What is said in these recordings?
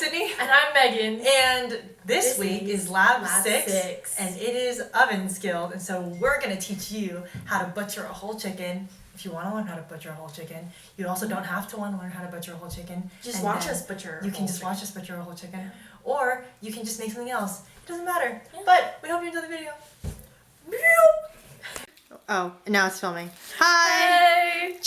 Sydney. And I'm Megan. And this week is Lab 6, and it is oven skilled. And so we're going to teach you how to butcher a whole chicken. If you want to learn how to butcher a whole chicken, you also don't have to want to learn how to butcher a whole chicken. Just watch us butcher. You can just watch us butcher a whole chicken, or you can just make something else. It doesn't matter. Yeah. But we hope you enjoy the video. Oh, and now it's filming. Hi! Hey!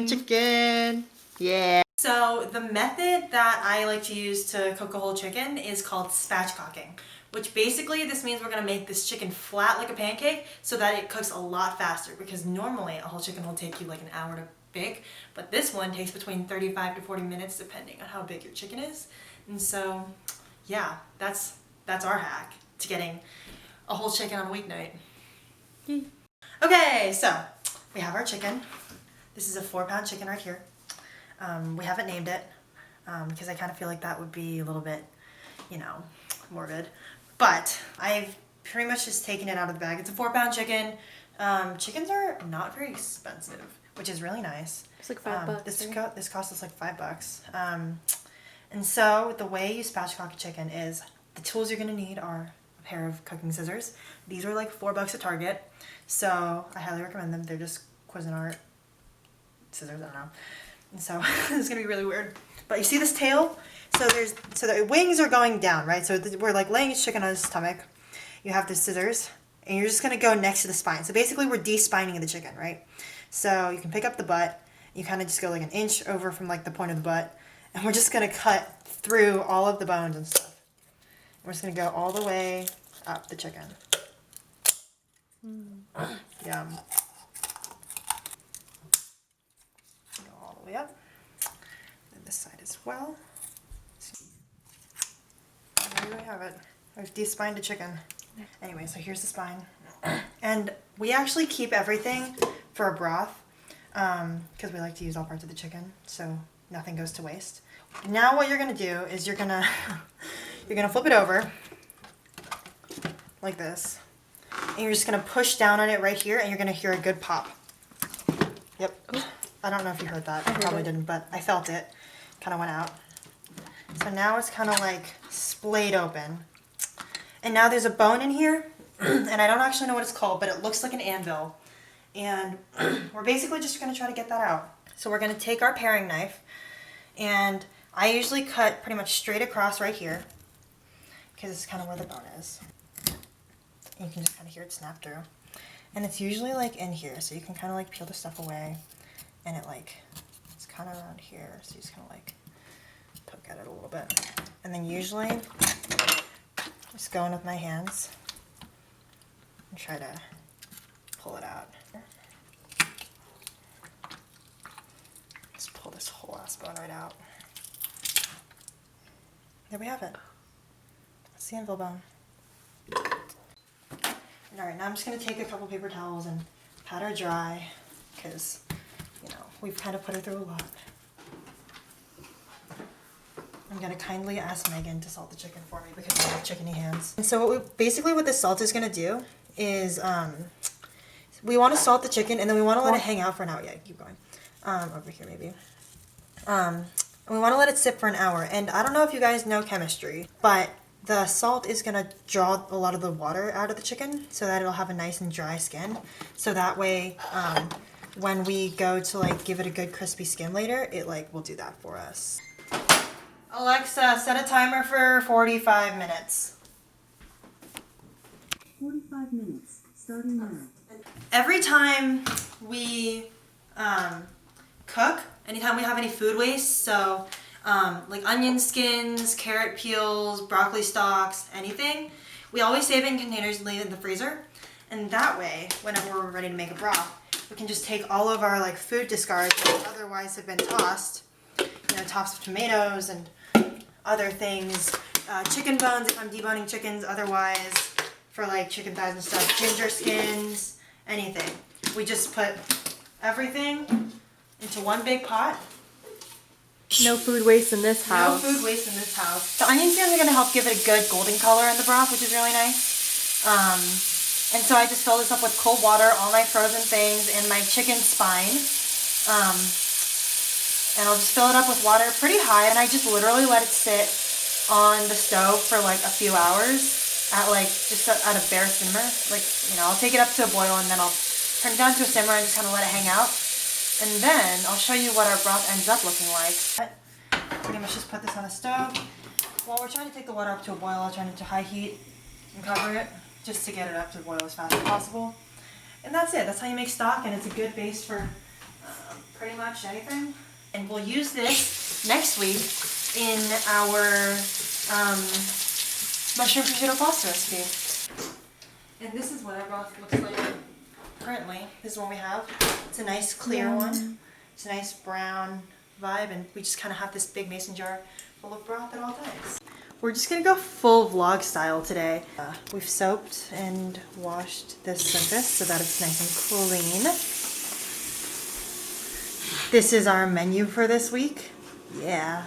Chicken! Yeah. So the method that I like to use to cook a whole chicken is called spatchcocking, which basically this means we're gonna make this chicken flat like a pancake so that it cooks a lot faster, because normally a whole chicken will take you like an hour to bake, but this one takes between 35 to 40 minutes depending on how big your chicken is. And so, yeah, that's our hack to getting a whole chicken on a weeknight. Okay, so we have our chicken. This is a 4-pound chicken right here. We haven't named it because I kind of feel like that would be a little bit, morbid. But I've pretty much just taken it out of the bag. It's a 4-pound chicken. Chickens are not very expensive, which is really nice. It's like $5. This cost us like $5. And so the way you spatchcock a chicken is the tools you're going to need are a pair of cooking scissors. These are like $4 at Target, so I highly recommend them. They're just Cuisinart scissors, I don't know. And so this is gonna be really weird. But you see this tail? So the wings are going down, right? So we're like laying his chicken on his stomach. You have the scissors, and you're just gonna go next to the spine. So basically we're de-spining the chicken, right? So you can pick up the butt. You kind of just go like an inch over from like the point of the butt, and we're just gonna cut through all of the bones and stuff. We're just gonna go all the way up the chicken. Yum. Go all the way up. And this side as well. And there we have it. We've de-spined a chicken. Anyway, so here's the spine. And we actually keep everything for a broth because we like to use all parts of the chicken, so nothing goes to waste. Now what you're gonna do is you're gonna flip it over like this. And you're just going to push down on it right here, and you're going to hear a good pop. Yep. I don't know if you heard that. I probably didn't, but I felt it. Kind of went out. So now it's kind of like splayed open. And now there's a bone in here, and I don't actually know what it's called, but it looks like an anvil. And we're basically just going to try to get that out. So we're going to take our paring knife, and I usually cut pretty much straight across right here, because it's kind of where the bone is. You can just kind of hear it snap through. And it's usually like in here, so you can kind of like peel the stuff away. And it's kind of around here, so you just kind of like poke at it a little bit. And then usually, just go in with my hands and try to pull it out. Just pull this whole ass bone right out. There we have it. That's the anvil bone. Alright, now I'm just going to take a couple paper towels and pat her dry, because, we've kind of put her through a lot. I'm going to kindly ask Megan to salt the chicken for me, because I have chickeny hands. And so what this salt is going to do is, we want to salt the chicken, and then we want to let it hang out for an hour. Yeah, keep going. Over here maybe. And we want to let it sit for an hour. And I don't know if you guys know chemistry, but the salt is going to draw a lot of the water out of the chicken so that it'll have a nice and dry skin. So that way, when we go to give it a good crispy skin later, it will do that for us. Alexa, set a timer for 45 minutes. 45 minutes, starting now. Every time we cook, anytime we have any food waste, so like onion skins, carrot peels, broccoli stalks, anything, we always save it in containers and leave it in the freezer. And that way, whenever we're ready to make a broth, we can just take all of our food discards that otherwise have been tossed, tops of tomatoes and other things, chicken bones if I'm deboning chickens, otherwise for chicken thighs and stuff, ginger skins, anything. We just put everything into one big pot. No food waste in this house. No food waste in this house. The onion skins are going to help give it a good golden color in the broth, which is really nice. And so I just fill this up with cold water, all my frozen things, and my chicken spine. And I'll just fill it up with water pretty high, and I just literally let it sit on the stove for like a few hours at like just at a bare simmer. Like, you know, I'll take it up to a boil and then I'll turn it down to a simmer and just kind of let it hang out. And then I'll show you what our broth ends up looking like. Pretty much just put this on the stove. While we're trying to take the water up to a boil, I'll turn it to high heat and cover it just to get it up to boil as fast as possible. And that's it. That's how you make stock, and it's a good base for pretty much anything. And we'll use this next week in our mushroom prosciutto pasta recipe. And this is what our broth looks like currently. This is what we have. It's a nice clear one. It's a nice brown vibe, and we just kind of have this big mason jar full of broth at all times. We're just gonna go full vlog style today. We've soaped and washed this surface so that it's nice and clean. This is our menu for this week. Yeah.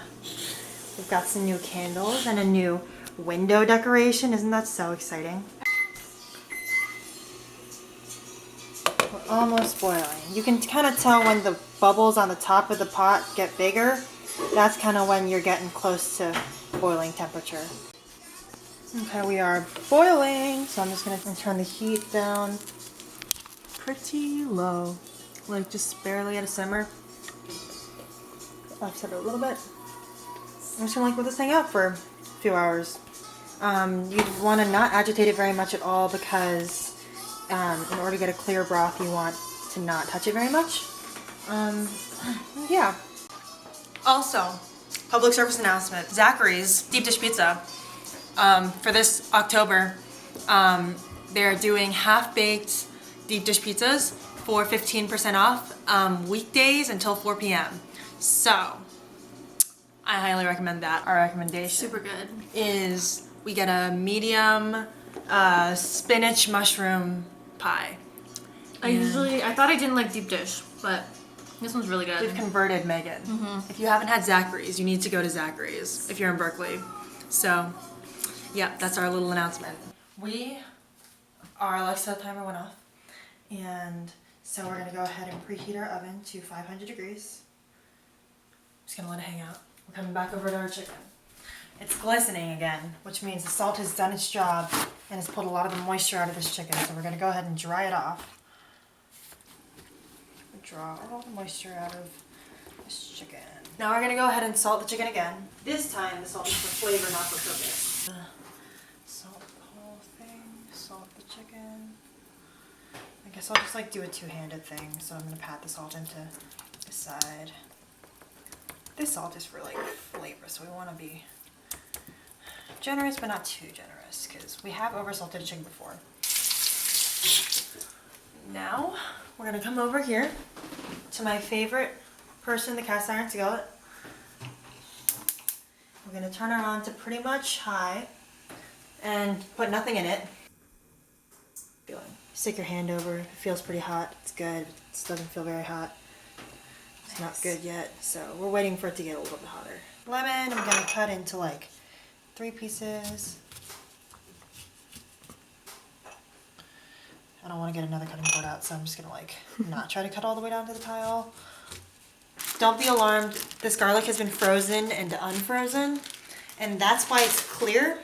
We've got some new candles and a new window decoration. Isn't that so exciting? We're almost boiling. You can kind of tell when the bubbles on the top of the pot get bigger. That's kind of when you're getting close to boiling temperature. Okay, we are boiling. So I'm just going to turn the heat down pretty low. Like just barely at a simmer. Offset it a little bit. I'm just gonna let this hang out for a few hours. You'd want to not agitate it very much at all because in order to get a clear broth, you want to not touch it very much. Yeah. Also, public service announcement: Zachary's deep dish pizza for this October. They're doing half-baked deep dish pizzas for 15% off weekdays until 4 p.m. So, I highly recommend that. Our recommendation Super good. is we get a medium spinach mushroom pie. I thought I didn't like deep dish, but this one's really good. We've converted Megan. If you haven't had Zachary's, you need to go to Zachary's if you're in Berkeley. So, yeah, that's our little announcement. Our Alexa timer went off, and so we're gonna go ahead and preheat our oven to 500 degrees. Just gonna let it hang out. We're coming back over to our chicken. It's glistening again, which means the salt has done its job and has pulled a lot of the moisture out of this chicken. So we're gonna go ahead and dry it off. Draw all the moisture out of this chicken. Now we're gonna go ahead and salt the chicken again. This time the salt is for flavor, not for purpose. Salt the whole thing, salt the chicken. I guess I'll just like do a two-handed thing. So I'm gonna pat the salt into the side. This salt is for like flavor, so we want to be generous but not too generous because we have oversalted chicken before. Now we're gonna come over here to my favorite person, the cast iron skillet. We're gonna turn her on to pretty much high and put nothing in it. Stick your hand over. It feels pretty hot. It's good. It just doesn't feel very hot. It's not good yet, so we're waiting for it to get a little bit hotter. Lemon, I'm gonna cut into like 3 pieces. I don't want to get another cutting board out, so I'm just gonna like not try to cut all the way down to the tile. Don't be alarmed. This garlic has been frozen and unfrozen, and that's why it's clear.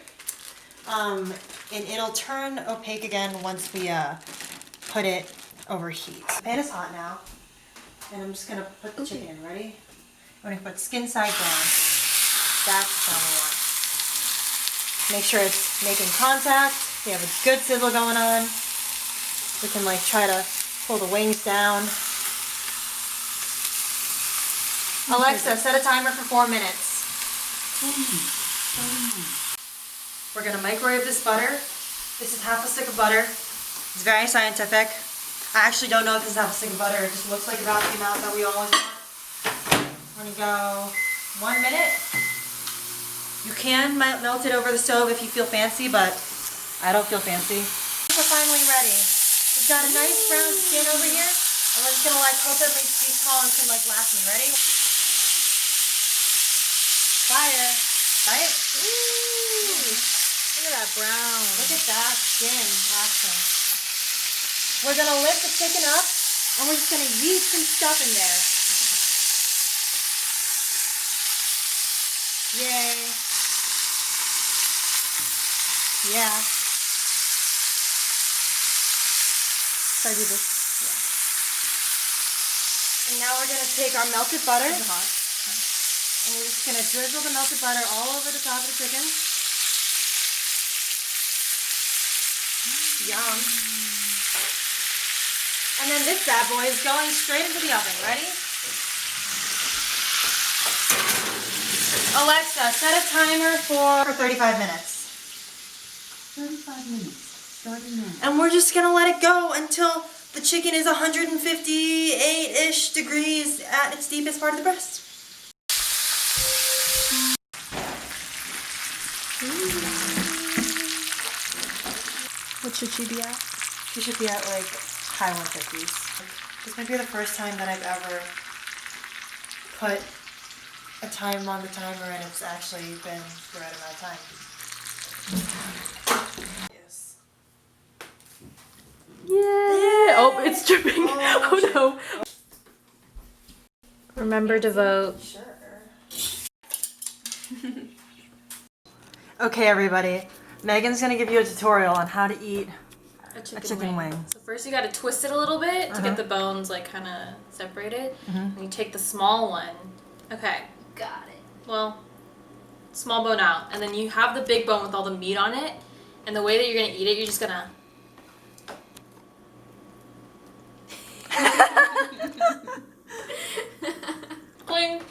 And it'll turn opaque again once we put it over heat. The pan is hot now. And I'm just gonna put the chicken in. Ready? I'm gonna put skin side down. That's the sound we want. Make sure it's making contact. We have a good sizzle going on. We can like try to pull the wings down. Alexa, set a timer for 4 minutes. We're gonna microwave this butter. This is half a stick of butter. It's very scientific. I actually don't know if this is half a stick of butter. It just looks like about the amount that we always want. We're gonna go 1 minute. You can melt it over the stove if you feel fancy, but I don't feel fancy. We're finally ready. We've got a nice brown skin over here, and we're just gonna like hope that these columns can like last me. Ready? Fire. Right? Ooh. Look at that brown. Look at that skin action. We're gonna lift the chicken up, and we're just gonna yeast some stuff in there. Yay. Yeah. Should I do this? Yeah. And now we're gonna take our melted butter. Is it hot? And we're just gonna drizzle the melted butter all over the top of the chicken. Yum. And then this bad boy is going straight into the oven. Ready? Alexa, set a timer for 35 minutes. 35 minutes. Starting now. And we're just gonna let it go until the chicken is 158-ish degrees at its deepest part of the breast. What should she be at? She should be at like high 150s. This might be the first time that I've ever put a time on the timer and it's actually been the right amount of time. Yes. Yeah. Oh, it's dripping. Oh, Oh no. Remember to vote. Sure. Okay, everybody. Megan's gonna give you a tutorial on how to eat A chicken wing. So first you gotta twist it a little bit to get the bones like kind of separated. And you take the small one. Okay. Got it. Well, small bone out. And then you have the big bone with all the meat on it. And the way that you're gonna eat it, you're just gonna... Cling.